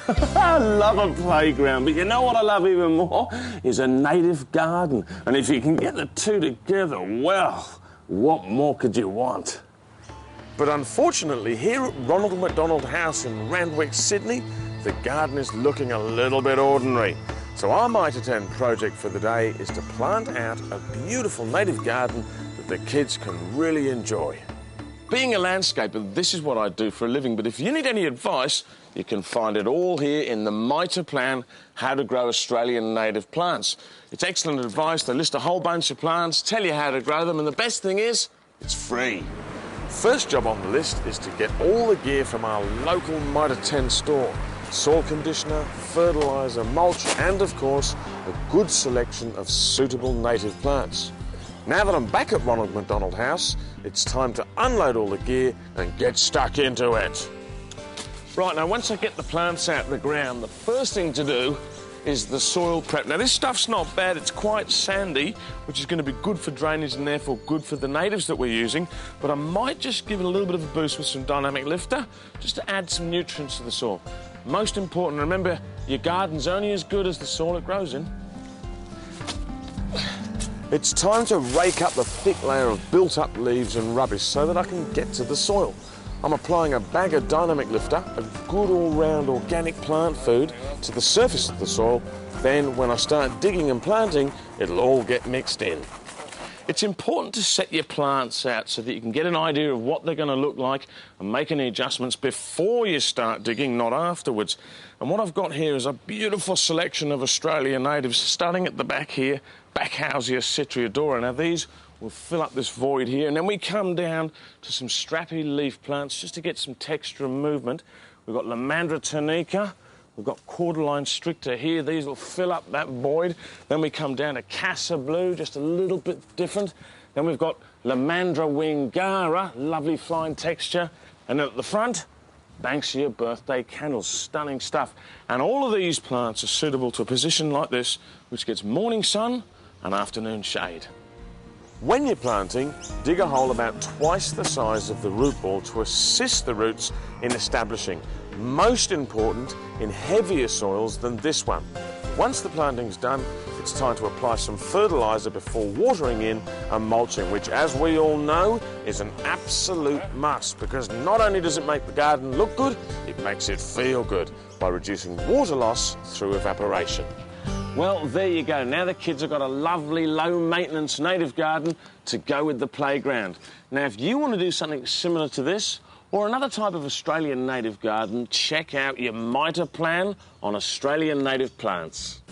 I love a playground, but you know what I love even more? Is a native garden. And if you can get the two together, well, what more could you want? But unfortunately, here at Ronald McDonald House in Randwick, Sydney, the garden is looking a little bit ordinary. So our Mitre10 project for the day is to plant out a beautiful native garden that the kids can really enjoy. Being a landscaper, this is what I do for a living, but if you need any advice, you can find it all here in the Mitre Plan, How to Grow Australian Native Plants. It's excellent advice. They list a whole bunch of plants, tell you how to grow them, and the best thing is, it's free. First job on the list is to get all the gear from our local Mitre10 store. Soil conditioner, fertiliser, mulch, and of course, a good selection of suitable native plants. Now that I'm back at Ronald McDonald House, it's time to unload all the gear and get stuck into it. Right, now once I get the plants out of the ground, the first thing to do is the soil prep. Now this stuff's not bad, it's quite sandy, which is going to be good for drainage and therefore good for the natives that we're using, but I might just give it a little bit of a boost with some dynamic lifter, just to add some nutrients to the soil. Most important, remember, your garden's only as good as the soil it grows in. It's time to rake up the thick layer of built-up leaves and rubbish so that I can get to the soil. I'm applying a bag of dynamic lifter, a good all-round organic plant food, to the surface of the soil. Then, when I start digging and planting, it'll all get mixed in. It's important to set your plants out so that you can get an idea of what they're going to look like and make any adjustments before you start digging, not afterwards. And what I've got here is a beautiful selection of Australian natives, starting at the back here, Backhausia Citriodora. Now these will fill up this void here, and then we come down to some strappy leaf plants just to get some texture and movement. We've got Mitre10. We've got Cordyline stricta here. These will fill up that void. Then we come down to Casa Blue, just a little bit different. Then we've got Lamandra wingara, lovely fine texture. And then at the front, Banksia birthday candles, stunning stuff. And all of these plants are suitable to a position like this, which gets morning sun and afternoon shade. When you're planting, dig a hole about twice the size of the root ball to assist the roots in establishing. Most important in heavier soils than this one. Once the planting's done, it's time to apply some fertiliser before watering in and mulching, which, as we all know, is an absolute must, because not only does it make the garden look good, it makes it feel good by reducing water loss through evaporation. Well, there you go. Now the kids have got a lovely, low-maintenance native garden to go with the playground. Now, if you want to do something similar to this, or another type of Australian native garden, check out your Mitre Plan on Australian native plants.